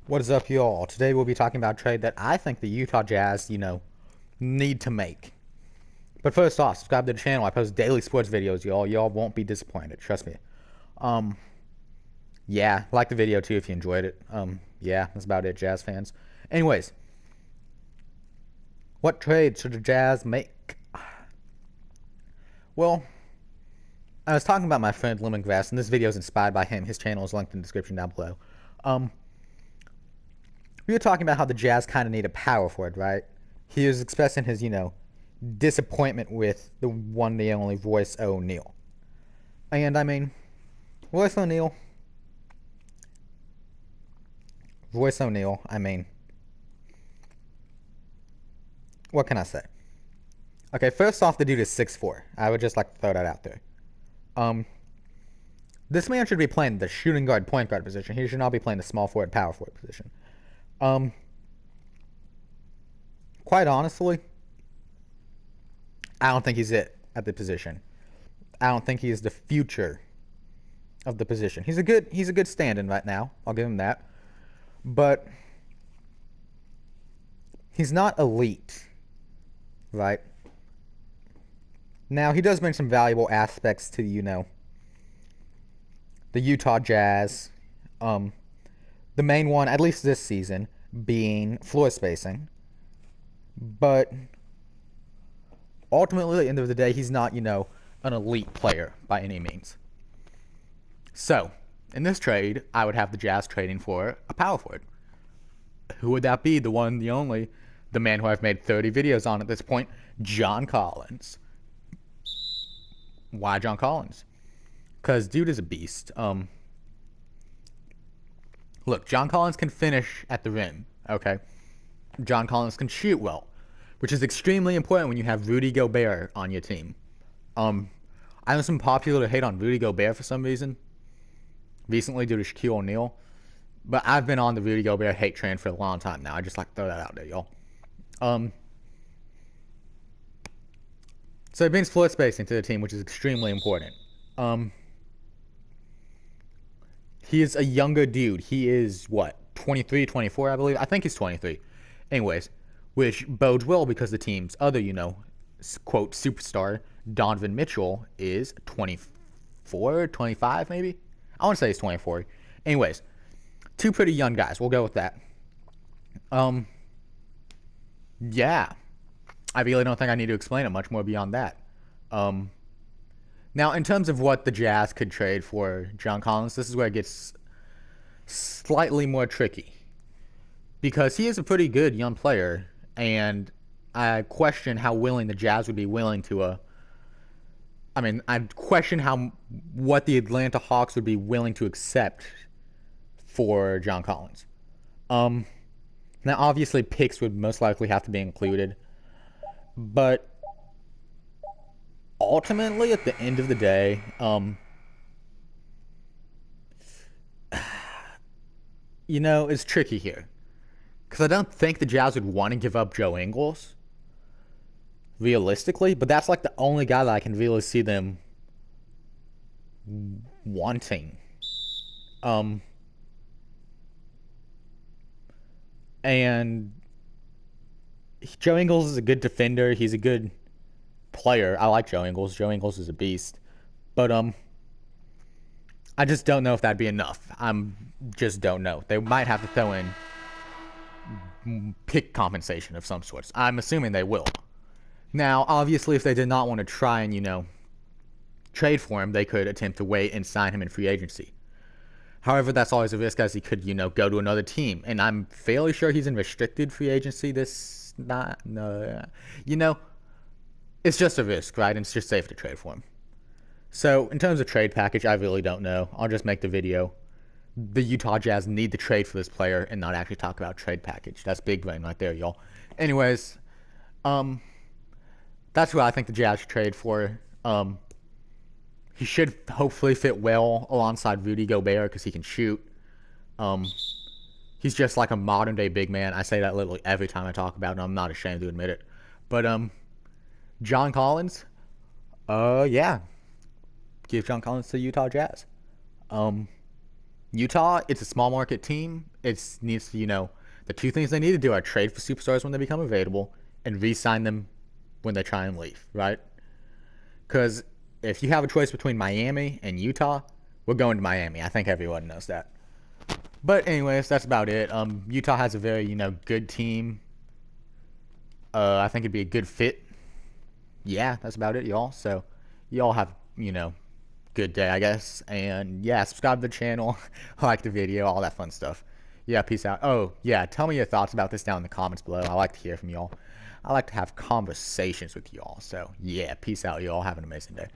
What is up, y'all? Today we'll be talking about a trade that I think the Utah Jazz, need to make. But first off, subscribe to the channel. I post daily sports videos, y'all. Y'all won't be disappointed. Trust me. Um, yeah, like the video too if you enjoyed it. Yeah, that's about it, Jazz fans. Anyways, what trade should the Jazz make? Well, I was talking about my friend Lemongrass, and this video is inspired by him. His channel is linked in the description down below. Um, we were talking about how the Jazz kind of need a power forward, right? He was expressing his, disappointment with the one, the only Royce O'Neal. And I mean, Royce O'Neal, I mean, what can I say? Okay, first off, the dude is 6'4". I would just like to throw that out there. Um, this man should be playing the shooting guard, point guard position. He should not be playing the small forward, power forward position. Um, quite honestly, I don't think he's it at the position. I don't think he is the future of the position. He's a good stand-in right now. I'll give him that. But he's not elite, right? Now he does bring some valuable aspects to, the Utah Jazz. The main one, at least this season, being floor spacing. But ultimately, at the end of the day, he's not, an elite player by any means. So, in this trade, I would have the Jazz trading for a power forward. Who would that be? The one, the only, the man who I've made 30 videos on at this point, John Collins. Why John Collins? Because dude is a beast. Look, John Collins can finish at the rim, okay? John Collins can shoot well, which is extremely important when you have Rudy Gobert on your team. I know some popular to hate on Rudy Gobert for some reason, recently due to Shaquille O'Neal, but I've been on the Rudy Gobert hate train for a long time now. I just like to throw that out there, y'all. So it brings floor spacing to the team, which is extremely important. He is a younger dude. He is, what, 23, 24, I believe? I think he's 23. Anyways, which bodes well because the team's other, quote, superstar, Donovan Mitchell, is 24, 25 maybe? I want to say he's 24. Anyways, two pretty young guys. We'll go with that. Yeah. I really don't think I need to explain it much more beyond that. Now, in terms of what the Jazz could trade for John Collins, this is where it gets slightly more tricky. Because he is a pretty good young player, and I question how willing the Jazz would be willing to I question what the Atlanta Hawks would be willing to accept for John Collins. Now obviously picks would most likely have to be included, but ultimately at the end of the day, it's tricky here. Because I don't think the Jazz would want to give up Joe Ingles, realistically, but that's like the only guy that I can really see them wanting. And Joe Ingles is a good defender. He's a good player. I like Joe Ingles. Joe Ingles is a beast. But I just don't know if that'd be enough. Just don't know. They might have to throw in pick compensation of some sorts. I'm assuming they will. Now, obviously, if they did not want to try and, trade for him, they could attempt to wait and sign him in free agency. However, that's always a risk as he could, go to another team. And I'm fairly sure he's in restricted free agency it's just a risk, right? And it's just safe to trade for him. So, in terms of trade package, I really don't know. I'll just make the video. The Utah Jazz need to trade for this player and not actually talk about trade package. That's big brain right there, y'all. Anyways, that's what I think the Jazz should trade for. He should hopefully fit well alongside Rudy Gobert because he can shoot. He's just like a modern day big man. I say that literally every time I talk about it, and I'm not ashamed to admit it. But John Collins, yeah, give John Collins to Utah Jazz. Utah, it's a small market team. It needs to, the two things they need to do are trade for superstars when they become available and re-sign them when they try and leave, right? Because if you have a choice between Miami and Utah, we're going to Miami. I think everyone knows that. But anyways, that's about it. Utah has a very, good team. I think it'd be a good fit. Yeah, that's about it, y'all. So, y'all have, good day, I guess. And yeah, subscribe to the channel, like the video, all that fun stuff. Yeah, peace out. Oh, yeah, tell me your thoughts about this down in the comments below. I like to hear from y'all. I like to have conversations with y'all. So, yeah, peace out, y'all. Have an amazing day.